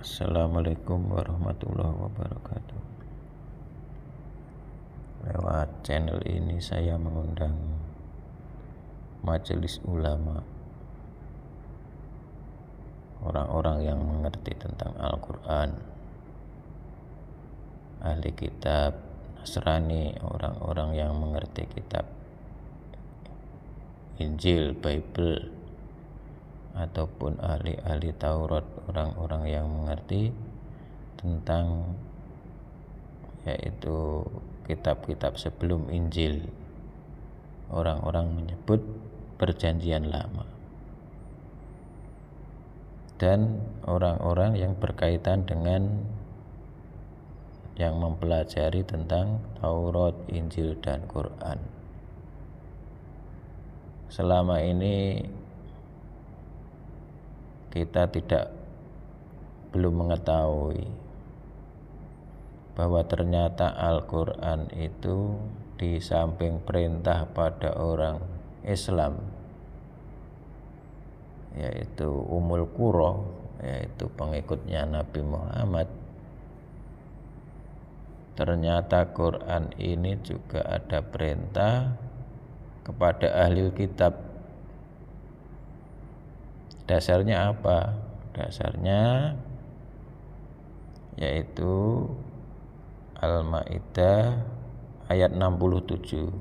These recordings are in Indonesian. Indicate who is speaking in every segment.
Speaker 1: Assalamualaikum warahmatullahi wabarakatuh. Lewat channel ini saya mengundang majelis ulama, orang-orang yang mengerti tentang Al-Quran, ahli kitab Nasrani, orang-orang yang mengerti kitab Injil, Bible, ataupun ahli-ahli Taurat, orang-orang yang mengerti tentang yaitu kitab-kitab sebelum Injil. Orang-orang menyebut perjanjian lama, dan orang-orang yang berkaitan dengan yang mempelajari tentang Taurat, Injil, dan Quran. Selama ini kita belum mengetahui bahwa ternyata Al-Quran itu di samping perintah pada orang Islam, yaitu Ummul Qura, yaitu pengikutnya Nabi Muhammad, ternyata Quran ini juga ada perintah kepada ahli kitab. Dasarnya apa? Dasarnya yaitu Al-Maidah ayat 67.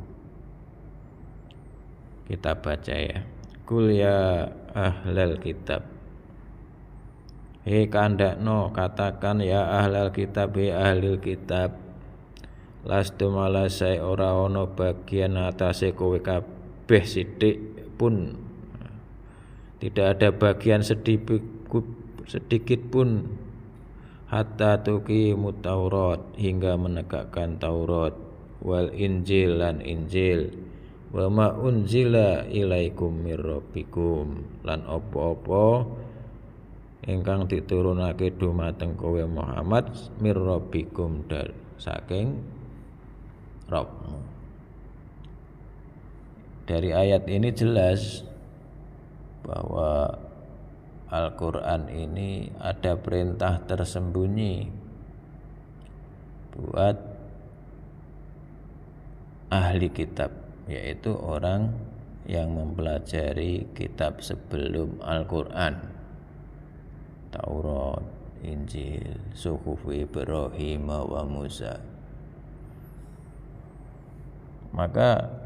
Speaker 1: Kita baca ya. Qul ya ahlal kitab, he kandakno, katakan ya ahlal kitab, he ahlil kitab, lastum ala sai, ora ono bagian atase kowe kabeh sithik pun, tidak ada bagian sedikit pun, hatta tuqimut Taurat, hingga menegakkan Taurat, wal Injil, lan Injil, wa ma unzila ilaikum mir rabbikum, lan apa-apa ingkang diturunake dumateng kowe Muhammad mir rabbikum, saking Rabbmu. Dari ayat ini jelas bahwa Al-Quran ini ada perintah tersembunyi buat ahli kitab, yaitu orang yang mempelajari kitab sebelum Al-Quran, Taurat, Injil, Suhuf Ibrahim wa Musa. Maka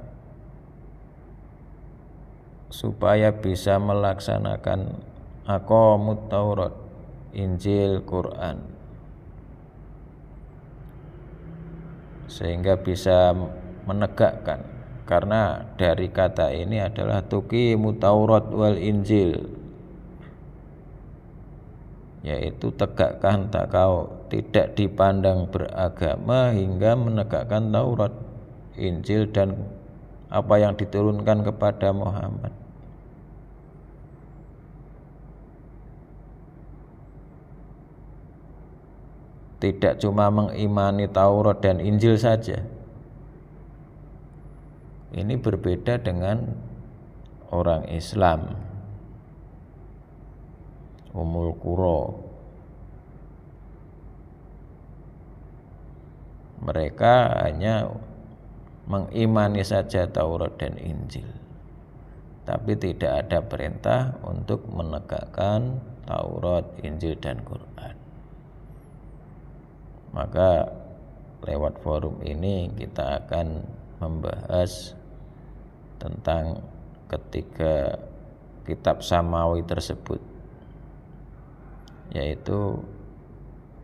Speaker 1: supaya bisa melaksanakan aqamut Taurat, Injil, Quran, sehingga bisa menegakkan, karena dari kata ini adalah tuqimut Taurat wal Injil, yaitu tegakkan takau, tidak dipandang beragama, hingga menegakkan Taurat, Injil, dan apa yang diturunkan kepada Muhammad. Tidak cuma mengimani Taurat dan Injil saja. Ini berbeda dengan orang Islam, Ummul Qura. Mereka hanya mengimani saja Taurat dan Injil, tapi tidak ada perintah untuk menegakkan Taurat, Injil, dan Quran. Maka lewat forum ini kita akan membahas tentang ketiga kitab samawi tersebut, yaitu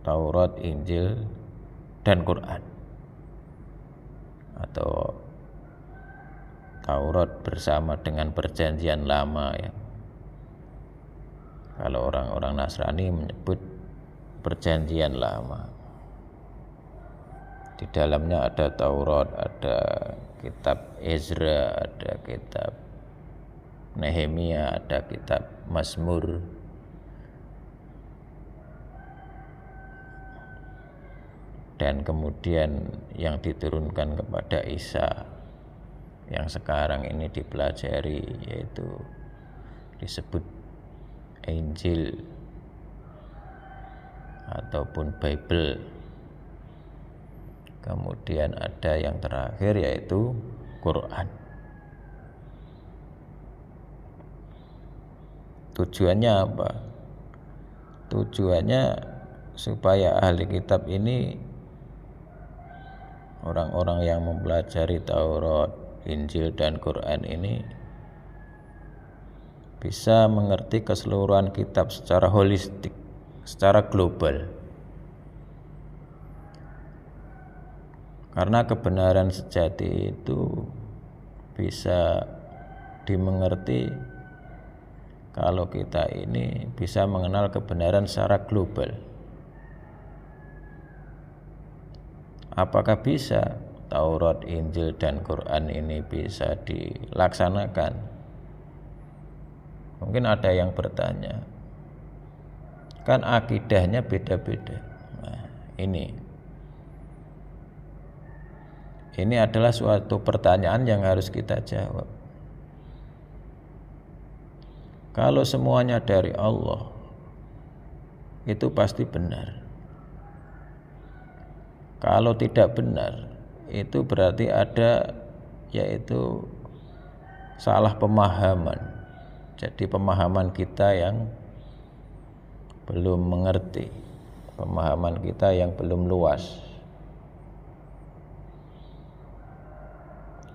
Speaker 1: Taurat, Injil, dan Quran, atau Taurat bersama dengan perjanjian lama ya. Kalau orang-orang Nasrani menyebut perjanjian lama. Di dalamnya ada Taurat, ada kitab Ezra, ada kitab Nehemia, ada kitab Mazmur, dan kemudian yang diturunkan kepada Isa yang sekarang ini dipelajari, yaitu disebut Injil. ataupun Bible. Kemudian ada yang terakhir yaitu Quran. Tujuannya apa? Tujuannya supaya ahli kitab ini, orang-orang yang mempelajari Taurat, Injil dan Quran ini bisa mengerti keseluruhan kitab secara holistik, secara global. Karena kebenaran sejati itu bisa dimengerti kalau kita ini bisa mengenal kebenaran secara global. Apakah bisa Taurat, Injil, dan Quran ini bisa dilaksanakan? Mungkin ada yang bertanya, kan akidahnya beda-beda. Nah, ini adalah suatu pertanyaan yang harus kita jawab. Kalau semuanya dari Allah, itu pasti benar. Kalau tidak benar, itu berarti ada yaitu salah pemahaman. Jadi pemahaman kita yang belum mengerti, pemahaman kita yang belum luas.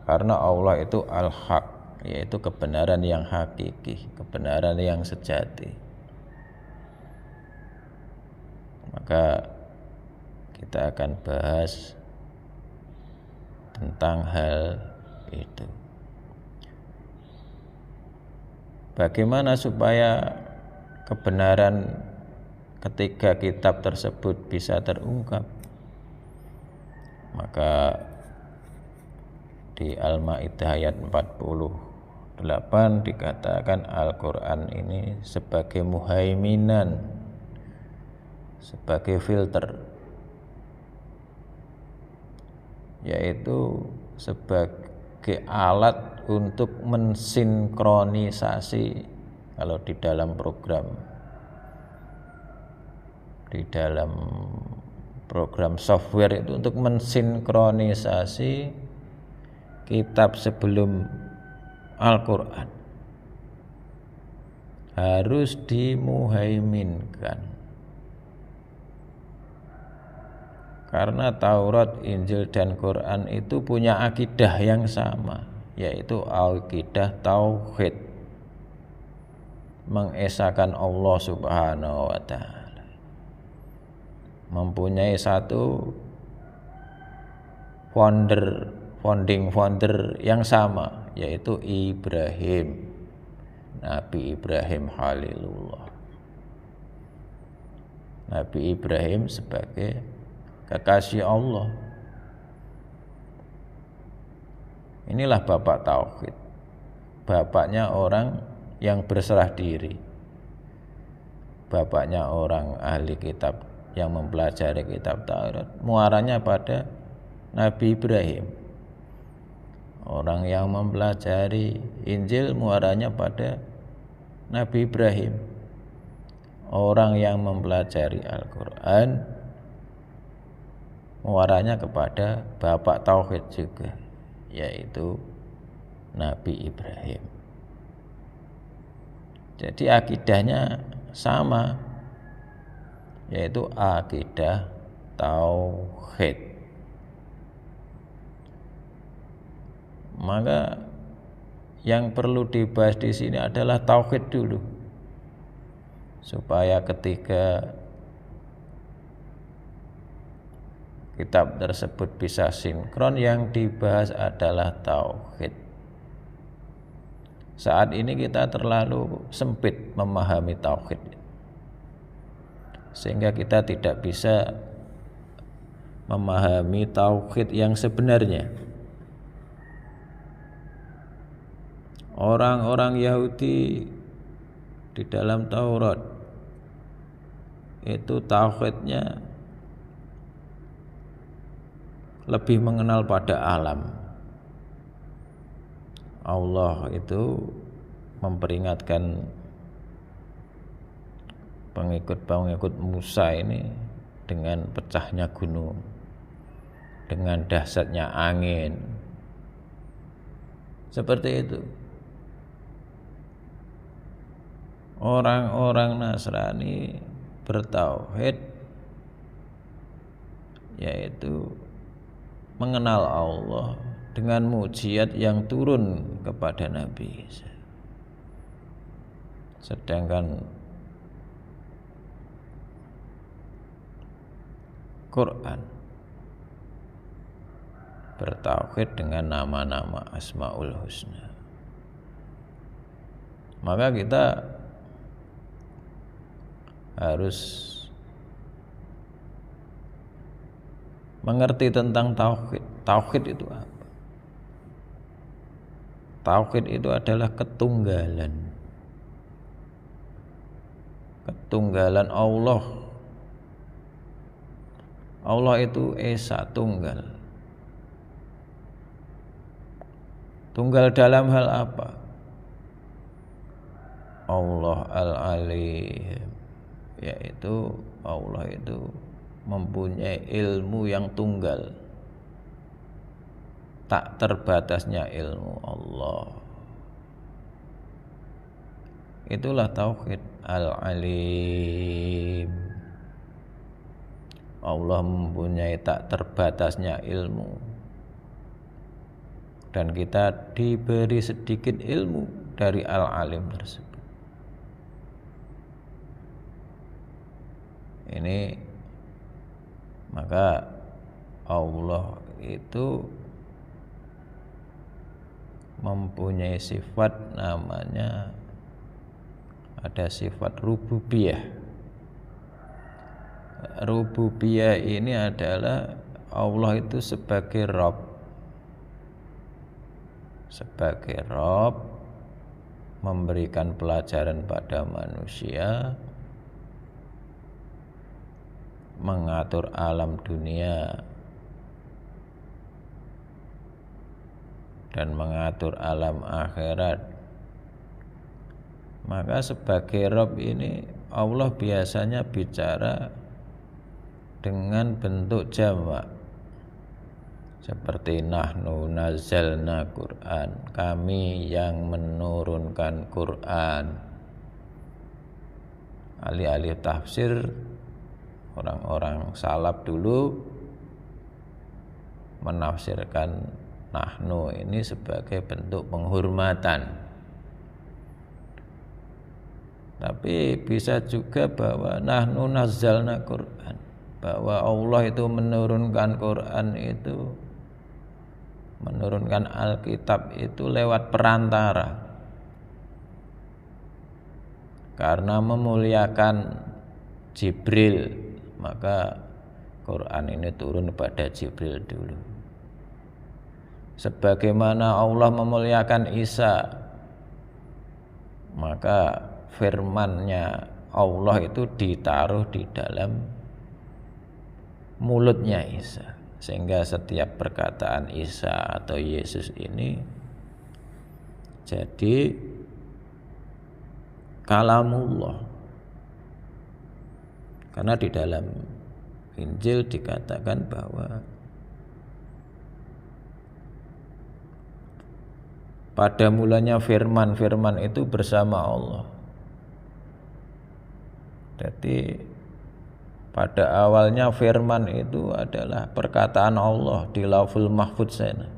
Speaker 1: Karena Allah itu al-haq, yaitu kebenaran yang hakiki, kebenaran yang sejati. Maka kita akan bahas tentang hal itu. Bagaimana supaya kebenaran ketiga kitab tersebut bisa terungkap? Maka di Al-Maidah ayat 48 dikatakan Al-Quran ini sebagai muhaiminan, sebagai filter, yaitu sebagai alat untuk mensinkronisasi. Kalau di dalam program software itu untuk mensinkronisasi kitab sebelum Al-Quran harus dimuhaiminkan. Karena Taurat, Injil, dan Quran itu punya akidah yang sama, yaitu akidah tauhid, mengesahkan Allah Subhanahu wa ta'ala, mempunyai satu founding yang sama, yaitu Ibrahim, Nabi Ibrahim Khalilullah. Nabi Ibrahim sebagai kekasih Allah. Inilah bapak tauhid, bapaknya orang yang berserah diri, bapaknya orang ahli kitab yang mempelajari kitab Taurat. Muaranya pada Nabi Ibrahim. Orang yang mempelajari Injil muaranya pada Nabi Ibrahim. Orang yang mempelajari Al-Quran muaranya kepada bapak tauhid juga, yaitu Nabi Ibrahim. Jadi akidahnya sama, yaitu akidah tauhid. Maka yang perlu dibahas di sini adalah tauhid dulu, supaya ketika kitab tersebut bisa sinkron, yang dibahas adalah tauhid. Saat ini kita terlalu sempit memahami tauhid, sehingga kita tidak bisa memahami tauhid yang sebenarnya. Orang-orang Yahudi di dalam Taurat itu tauhidnya lebih mengenal pada alam. Allah itu memperingatkan pengikut-pengikut Musa ini dengan pecahnya gunung, dengan dahsyatnya angin. Seperti itu. Orang-orang Nasrani bertauhid, yaitu mengenal Allah dengan mujizat yang turun kepada Nabi Isa. Sedangkan Quran bertauhid dengan nama-nama Asmaul Husna. Maka kita harus mengerti tentang tauhid. Tauhid itu apa? Tauhid itu adalah ketunggalan. Ketunggalan Allah. Allah itu Esa, tunggal. Tunggal dalam hal apa? Allah Al-Alim, yaitu Allah itu mempunyai ilmu yang tunggal, tak terbatasnya ilmu Allah. Itulah tauhid Al-Alim. Allah mempunyai tak terbatasnya ilmu, dan kita diberi sedikit ilmu dari Al-Alim tersebut. Ini maka Allah itu mempunyai sifat namanya, ada sifat rububiyah. Rububiyah ini adalah Allah itu sebagai Rabb. Sebagai Rabb memberikan pelajaran pada manusia, mengatur alam dunia dan mengatur alam akhirat. Maka sebagai Rabb ini Allah biasanya bicara dengan bentuk jamak, seperti nahnu nazzalna Quran, kami yang menurunkan Quran. Ahli-ahli tafsir, orang-orang salaf dulu menafsirkan nahnu ini sebagai bentuk penghormatan. Tapi bisa juga bahwa nahnu nazzalna Quran, bahwa Allah itu menurunkan Quran itu, menurunkan Alkitab itu lewat perantara, karena memuliakan Jibril, maka Quran ini turun kepada Jibril dulu. Sebagaimana Allah memuliakan Isa, maka firman-Nya Allah itu ditaruh di dalam mulutnya Isa, sehingga setiap perkataan Isa atau Yesus ini jadi kalamullah. Karena di dalam Injil dikatakan bahwa pada mulanya firman itu bersama Allah. Jadi pada awalnya firman itu adalah perkataan Allah di Lauhul Mahfudz sana.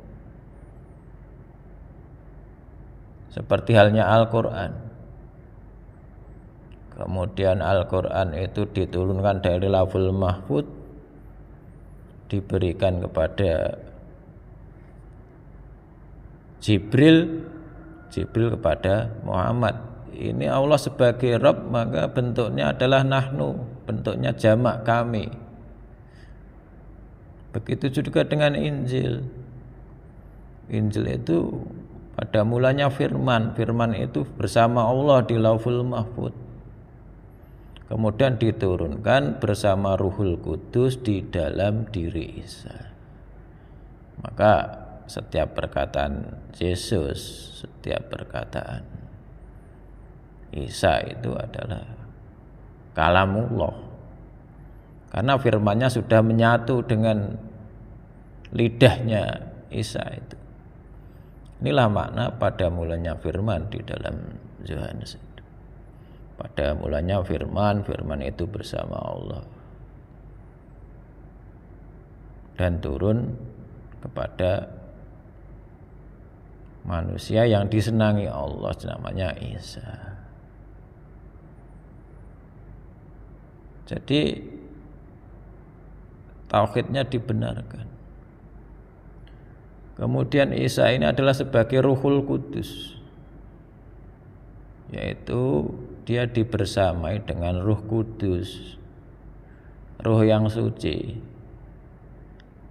Speaker 1: Seperti halnya Al-Quran. Kemudian Al-Quran itu diturunkan dari Lauhul Mahfudz, diberikan kepada Jibril kepada Muhammad. Ini Allah sebagai Rabb, maka bentuknya adalah nahnu, bentuknya jamak kami. Begitu juga dengan Injil. Injil itu pada mulanya firman itu bersama Allah di Lauhul Mahfudz. Kemudian diturunkan bersama Ruhul Kudus di dalam diri Isa. Maka setiap perkataan Yesus, setiap perkataan Isa itu adalah kalamullah. karena firman-Nya sudah menyatu dengan lidahnya Isa itu. Inilah makna pada mulanya firman di dalam Yohanes itu. Pada mulanya firman, firman itu bersama Allah dan turun kepada manusia yang disenangi Allah, namanya Isa. Jadi tauhidnya dibenarkan. Kemudian Isa ini adalah sebagai Ruhul Kudus, yaitu dia dibersamai dengan Ruh Kudus, Ruh yang suci,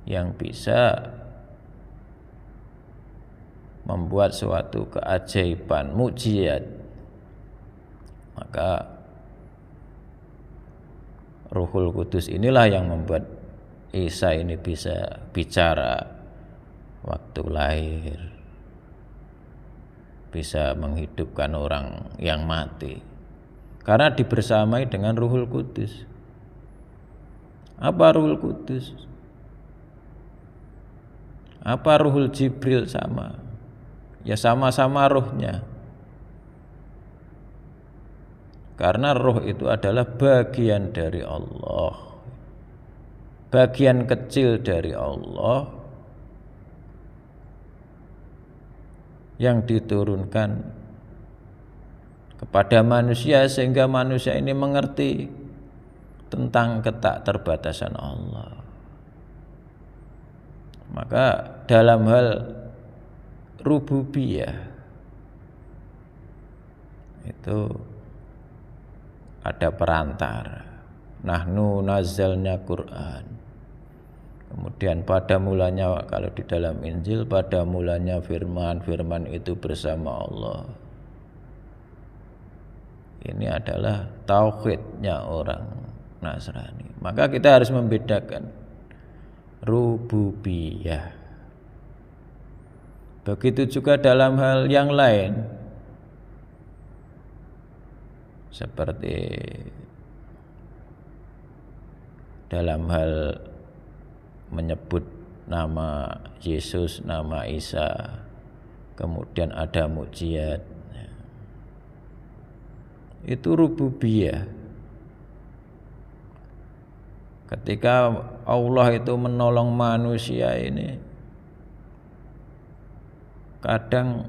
Speaker 1: yang bisa membuat suatu keajaiban, mukjizat. Maka Ruhul Kudus inilah yang membuat Isa ini bisa bicara waktu lahir, bisa menghidupkan orang yang mati, karena dibersamai dengan Ruhul Kudus. Apa Ruhul Kudus? Apa Ruhul Jibril sama? Ya sama-sama ruhnya. Karena roh itu adalah bagian dari Allah, bagian kecil dari Allah yang diturunkan kepada manusia sehingga manusia ini mengerti tentang ketakterbatasan Allah. Maka dalam hal rububiyah itu ada perantara. Nahnu nazzalna Quran. Kemudian pada mulanya, kalau di dalam Injil, pada mulanya firman, firman itu bersama Allah. Ini adalah tauhidnya orang Nasrani. Maka kita harus membedakan rububiyah. Begitu juga dalam hal yang lain, seperti dalam hal menyebut nama Yesus, nama Isa, kemudian ada mukjizat, itu rububiyah. Ketika Allah itu menolong manusia ini, kadang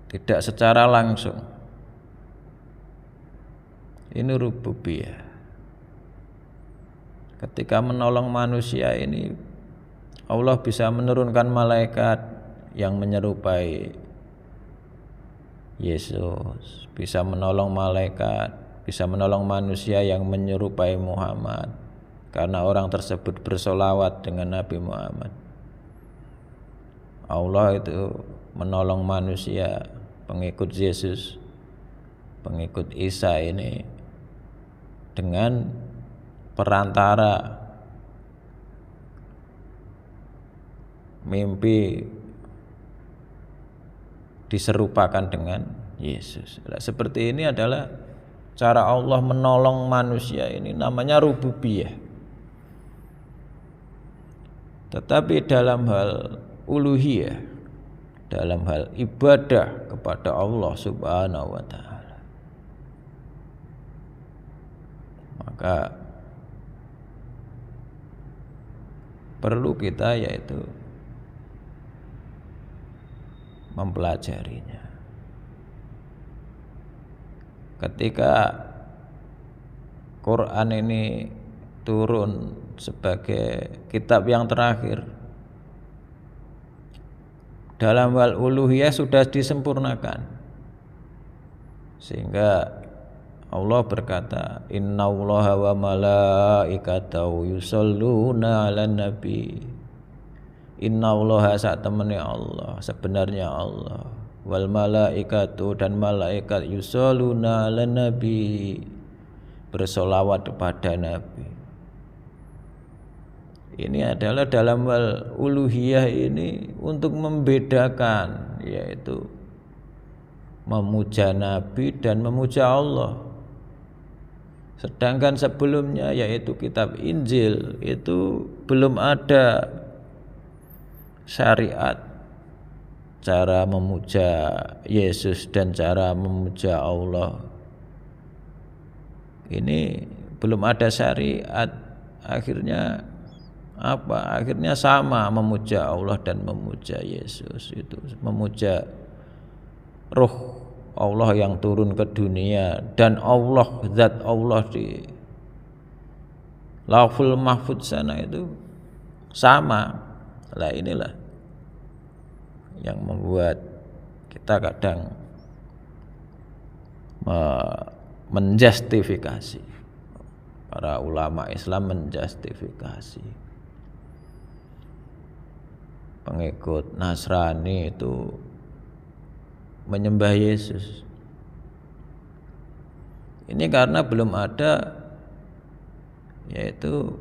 Speaker 1: tidak secara langsung, ini rububiyah. Ketika menolong manusia ini, Allah bisa menurunkan malaikat yang menyerupai Yesus, bisa menolong malaikat, bisa menolong manusia yang menyerupai Muhammad, karena orang tersebut bersolawat dengan Nabi Muhammad. Allah itu menolong manusia, pengikut Yesus, pengikut Isa ini, dengan perantara mimpi diserupakan dengan Yesus. Seperti ini adalah cara Allah menolong manusia, ini namanya rububiyah. Tetapi dalam hal uluhiyah, dalam hal ibadah kepada Allah Subhanahu wa ta'ala, maka perlu kita yaitu mempelajarinya. Ketika Quran ini turun sebagai kitab yang terakhir, dalam hal uluhiyah sudah disempurnakan, sehingga Allah berkata, innallaha wa malaikatahu yusholluna 'alan nabi. Innallaha sak temene Allah, sebenarnya Allah, wal malaikatu dan malaikat yusholluna 'alan nabi, bersolawat kepada Nabi. Ini adalah dalam hal uluhiyah ini untuk membedakan, yaitu memuja Nabi dan memuja Allah. Sedangkan sebelumnya yaitu kitab Injil itu belum ada syariat cara memuja Yesus dan cara memuja Allah. Ini belum ada syariat. Akhirnya apa? Akhirnya sama memuja Allah dan memuja Yesus, itu memuja Ruh Allah yang turun ke dunia dan Allah, zat Allah di Lauhul Mahfudz sana itu sama. Lah inilah yang membuat kita kadang menjustifikasi, para ulama Islam menjustifikasi pengikut Nasrani itu menyembah Yesus. Ini karena belum ada yaitu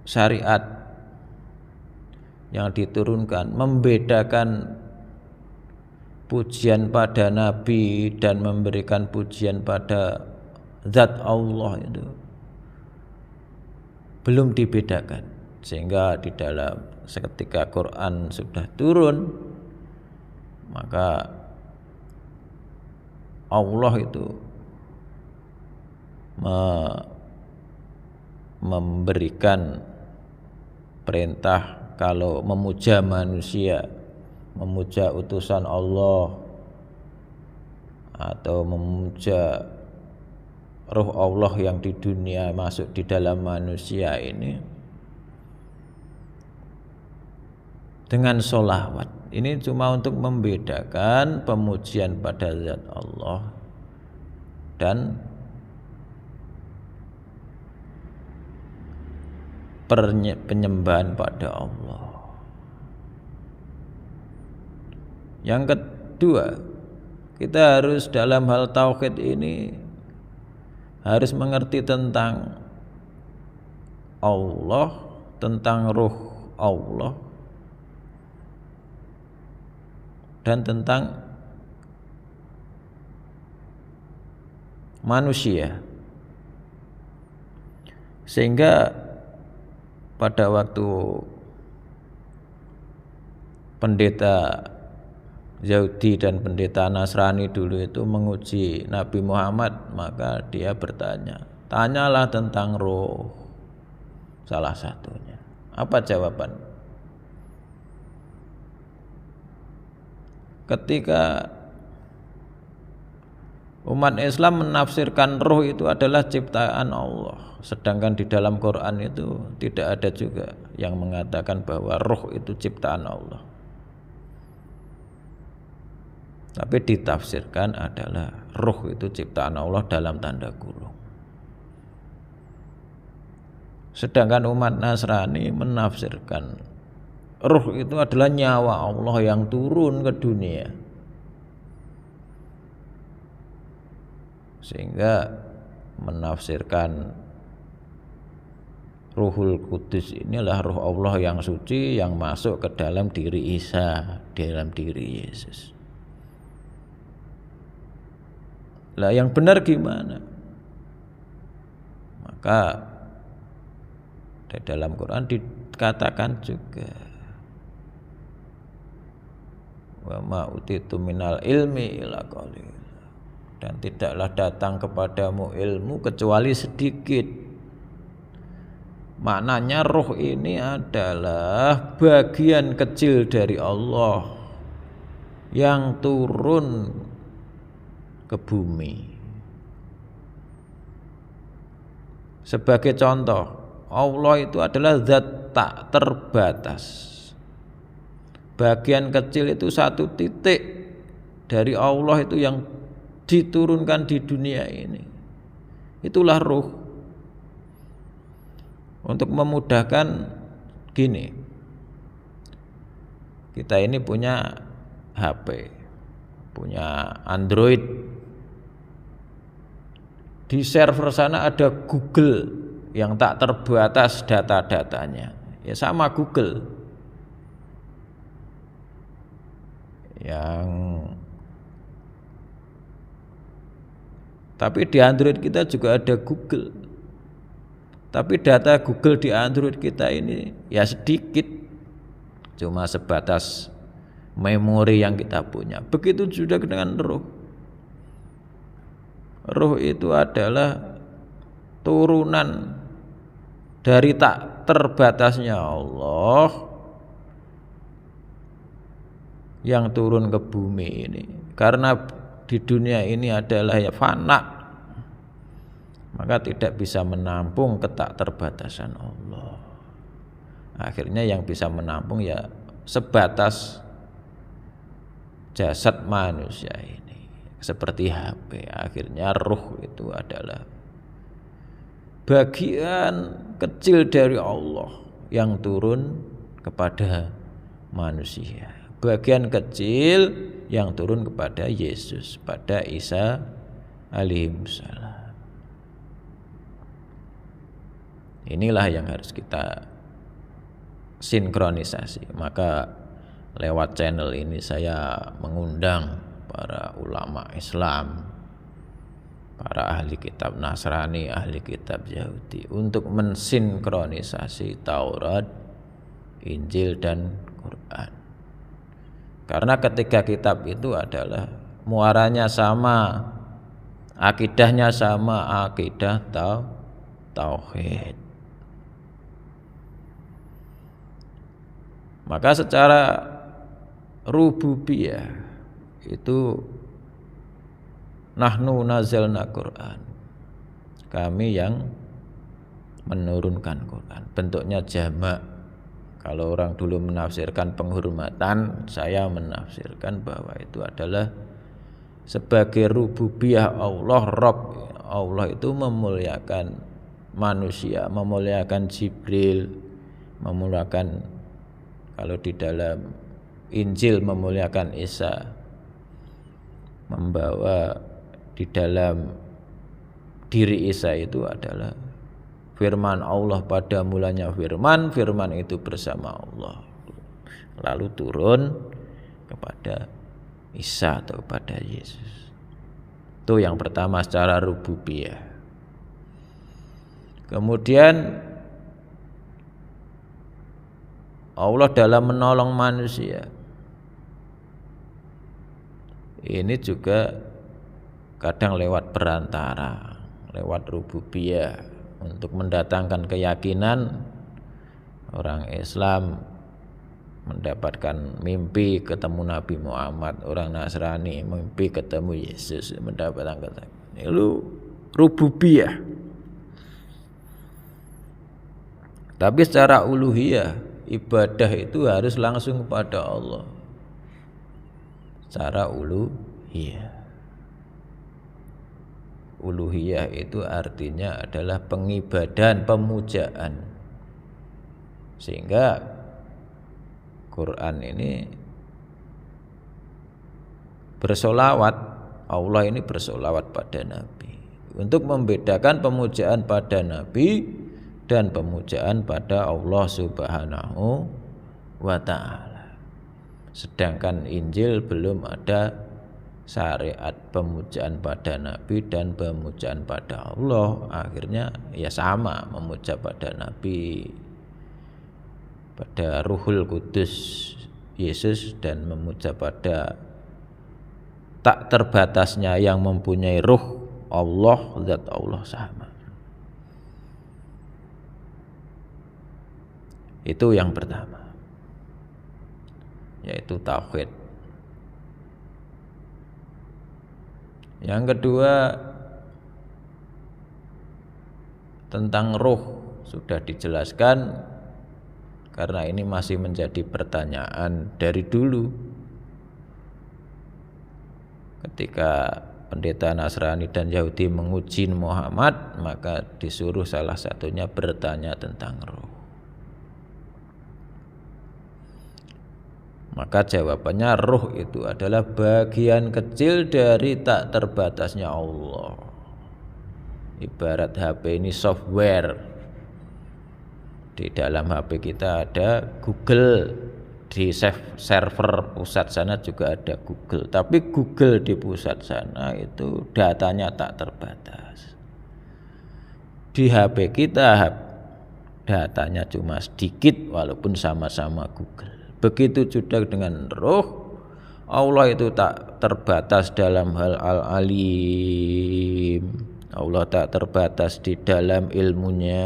Speaker 1: syariat yang diturunkan membedakan pujian pada Nabi dan memberikan pujian pada zat Allah itu belum dibedakan, sehingga di dalam seketika Quran sudah turun, maka Allah itu memberikan perintah kalau memuja manusia, memuja utusan Allah atau memuja Ruh Allah yang di dunia masuk di dalam manusia ini dengan sholawat. Ini cuma untuk membedakan pemujian pada zat Allah dan penyembahan pada Allah. Yang kedua, kita harus dalam hal tauhid ini harus mengerti tentang Allah, tentang Ruh Allah, dan tentang manusia. Sehingga pada waktu pendeta Yahudi dan pendeta Nasrani dulu itu menguji Nabi Muhammad, maka dia bertanya, tanyalah tentang roh salah satunya. Apa jawaban? Ketika umat Islam menafsirkan roh itu adalah ciptaan Allah, sedangkan di dalam Quran itu tidak ada juga yang mengatakan bahwa roh itu ciptaan Allah, tapi ditafsirkan adalah roh itu ciptaan Allah dalam tanda kurung. Sedangkan umat Nasrani menafsirkan roh itu adalah nyawa Allah yang turun ke dunia, sehingga menafsirkan Ruhul Kudus inilah roh Allah yang suci yang masuk ke dalam diri Isa, dalam diri Yesus. Lah yang benar gimana? Maka di dalam Quran dikatakan juga, wa ma utitu minal ilmi illa qalil, dan tidaklah datang kepadamu ilmu kecuali sedikit. Maknanya roh ini adalah bagian kecil dari Allah yang turun ke bumi. Sebagai contoh, Allah itu adalah zat tak terbatas. Bagian kecil itu satu titik dari Allah itu yang diturunkan di dunia ini. Itulah ruh. Untuk memudahkan gini, kita ini punya HP, punya Android. Di server sana ada Google yang tak terbatas data-datanya. Ya sama Google yang Tapi di Android kita juga ada Google. Tapi data Google di Android kita ini ya sedikit, cuma sebatas memori yang kita punya. Begitu juga dengan roh. Roh itu adalah turunan dari tak terbatasnya Allah yang turun ke bumi ini. Karena di dunia ini adalah ya fana, maka tidak bisa menampung ketak terbatasan Allah. Akhirnya yang bisa menampung ya sebatas jasad manusia ini, seperti HP. Akhirnya ruh itu adalah bagian kecil dari Allah yang turun kepada manusia, bagian kecil yang turun kepada Yesus, pada Isa alaihissalam. Inilah yang harus kita sinkronisasi. Maka lewat channel ini saya mengundang para ulama Islam, para ahli kitab Nasrani, ahli kitab Yahudi untuk mensinkronisasi Taurat, Injil dan Quran. Karena ketiga kitab itu adalah muaranya sama, akidahnya sama, akidah tauhid. Maka secara rububiyah itu nahnu nazalna Quran, kami yang menurunkan Quran. Bentuknya jamak. Kalau orang dulu menafsirkan penghormatan, saya menafsirkan bahwa itu adalah sebagai rububiyah Allah. Rabb Allah itu memuliakan manusia, memuliakan Jibril, memuliakan, kalau di dalam Injil memuliakan Isa, membawa di dalam diri Isa itu adalah firman Allah. Pada mulanya firman, firman itu bersama Allah, lalu turun kepada Isa atau kepada Yesus. Itu yang pertama secara rububiyah. Kemudian Allah dalam menolong manusia ini juga kadang lewat perantara, lewat rububiyah, untuk mendatangkan keyakinan. Orang Islam mendapatkan mimpi ketemu Nabi Muhammad, orang Nasrani mimpi ketemu Yesus, mendapatkan keyakinan. Itu rububiyah. Tapi secara uluhiyah, ibadah itu harus langsung kepada Allah secara uluhiyah. Uluhiyah itu artinya adalah pengibadan, pemujaan. Sehingga Quran ini bersolawat, Allah ini bersolawat pada Nabi, untuk membedakan pemujaan pada Nabi dan pemujaan pada Allah Subhanahu wa ta'ala. Sedangkan Injil belum ada syariat pemujaan pada Nabi dan pemujaan pada Allah. Akhirnya ya sama, memuja pada Nabi, pada Ruhul Kudus Yesus, dan memuja pada tak terbatasnya yang mempunyai ruh Allah, zat Allah sama. Itu yang pertama, yaitu tauhid. Yang kedua, tentang ruh sudah dijelaskan, karena ini masih menjadi pertanyaan dari dulu. Ketika pendeta Nasrani dan Yahudi menguji Muhammad, maka disuruh salah satunya bertanya tentang ruh. Maka jawabannya ruh itu adalah bagian kecil dari tak terbatasnya Allah. Ibarat HP ini software. Di dalam HP kita ada Google di server pusat sana juga ada Google, tapi Google di pusat sana itu datanya tak terbatas. Di HP kita datanya cuma sedikit walaupun sama-sama Google. Begitu juga dengan roh, Allah itu tak terbatas dalam hal al-alim. Allah tak terbatas di dalam ilmunya.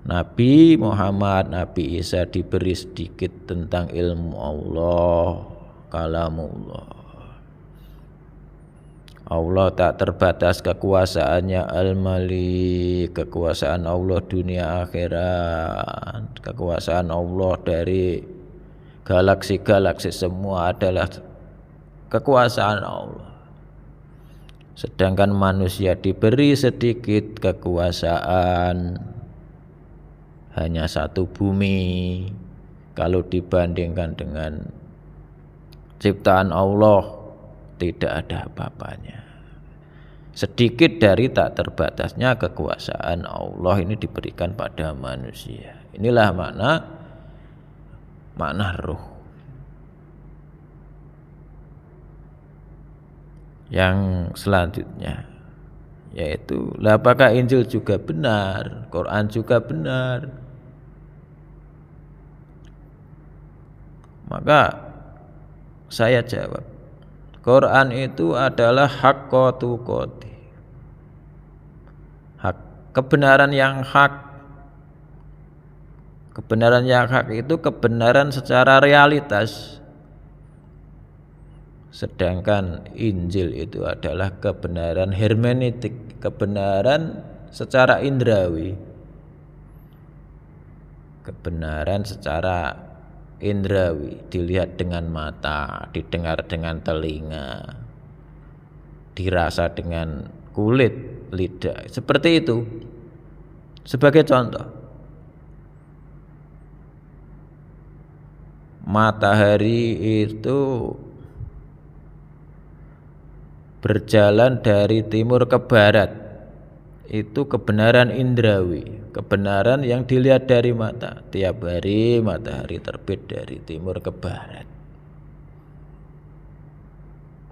Speaker 1: Nabi Muhammad, Nabi Isa diberi sedikit tentang ilmu Allah, kalamullah. Allah tak terbatas kekuasaannya Al-Malik, kekuasaan Allah dunia akhirat, kekuasaan Allah dari galaksi-galaksi semua adalah kekuasaan Allah. Sedangkan manusia diberi sedikit kekuasaan, hanya satu bumi. Kalau dibandingkan dengan ciptaan Allah, tidak ada apa-apanya. Sedikit dari tak terbatasnya kekuasaan Allah ini diberikan pada manusia. Inilah makna ruh. Yang selanjutnya yaitu, apakah Injil juga benar, Quran juga benar? Maka saya jawab, Quran itu adalah haqqo tuqati, hak, kebenaran yang hak. Kebenaran yang hak itu kebenaran secara realitas. Sedangkan Injil itu adalah kebenaran hermeneutik, kebenaran secara indrawi. Kebenaran secara indrawi, dilihat dengan mata, didengar dengan telinga, dirasa dengan kulit, lidah, seperti itu. Sebagai contoh, matahari itu berjalan dari timur ke barat, itu kebenaran indrawi, kebenaran yang dilihat dari mata. Tiap hari matahari terbit dari timur ke barat.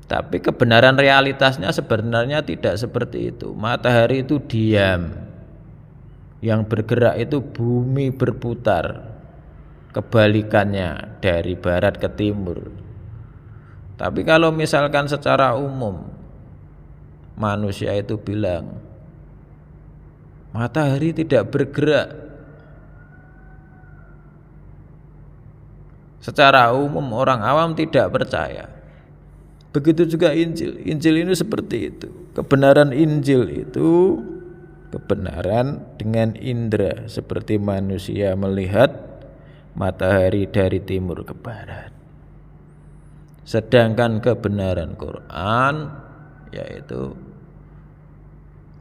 Speaker 1: Tapi kebenaran realitasnya sebenarnya tidak seperti itu. Matahari itu diam, yang bergerak itu bumi berputar, kebalikannya dari barat ke timur. Tapi kalau misalkan secara umum manusia itu bilang matahari tidak bergerak, secara umum orang awam tidak percaya. Begitu juga Injil. Injil ini seperti itu. Kebenaran Injil itu kebenaran dengan indera, seperti manusia melihat matahari dari timur ke barat. Sedangkan kebenaran Quran yaitu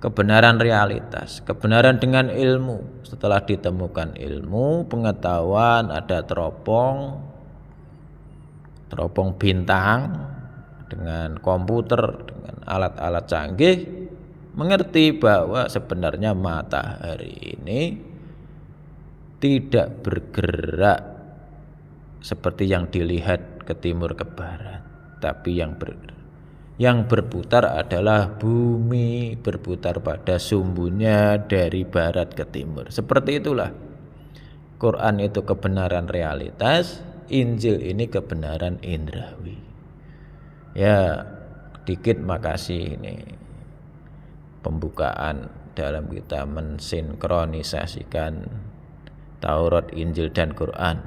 Speaker 1: kebenaran realitas, kebenaran dengan ilmu. Setelah ditemukan ilmu, pengetahuan, ada teropong bintang dengan komputer, dengan alat-alat canggih, mengerti bahwa sebenarnya matahari ini tidak bergerak seperti yang dilihat ke timur ke barat, tapi yang berputar adalah bumi, berputar pada sumbunya dari barat ke timur. Seperti itulah Quran itu kebenaran realitas, Injil ini kebenaran indrawi. Ya, dikit makasih ini pembukaan dalam kita mensinkronisasikan Taurat, Injil dan Quran.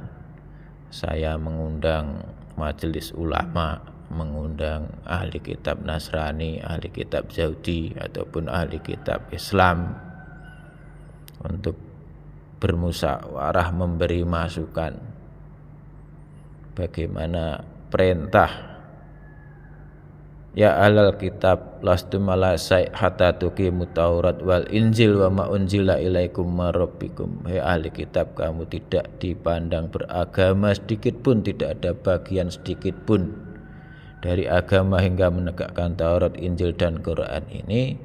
Speaker 1: Saya mengundang majelis ulama, mengundang ahli kitab Nasrani, ahli kitab Yahudi ataupun ahli kitab Islam untuk bermusyawarah, memberi masukan bagaimana perintah ya ahlal kitab lastum ala syai' hatta tuqimut Taurat wal Injil wa ma unzila ilaikum marabbikum. Hai ahli kitab, kamu tidak dipandang beragama sedikit pun, tidak ada bagian sedikit pun dari agama hingga menegakkan Taurat, Injil dan Quran ini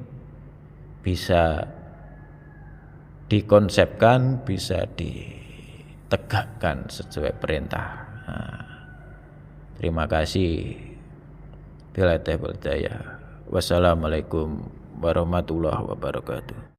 Speaker 1: bisa dikonsepkan, bisa tegakkan sesuai perintah. Nah, terima kasih. Bila teh berdaya. Wassalamualaikum warahmatullahi wabarakatuh.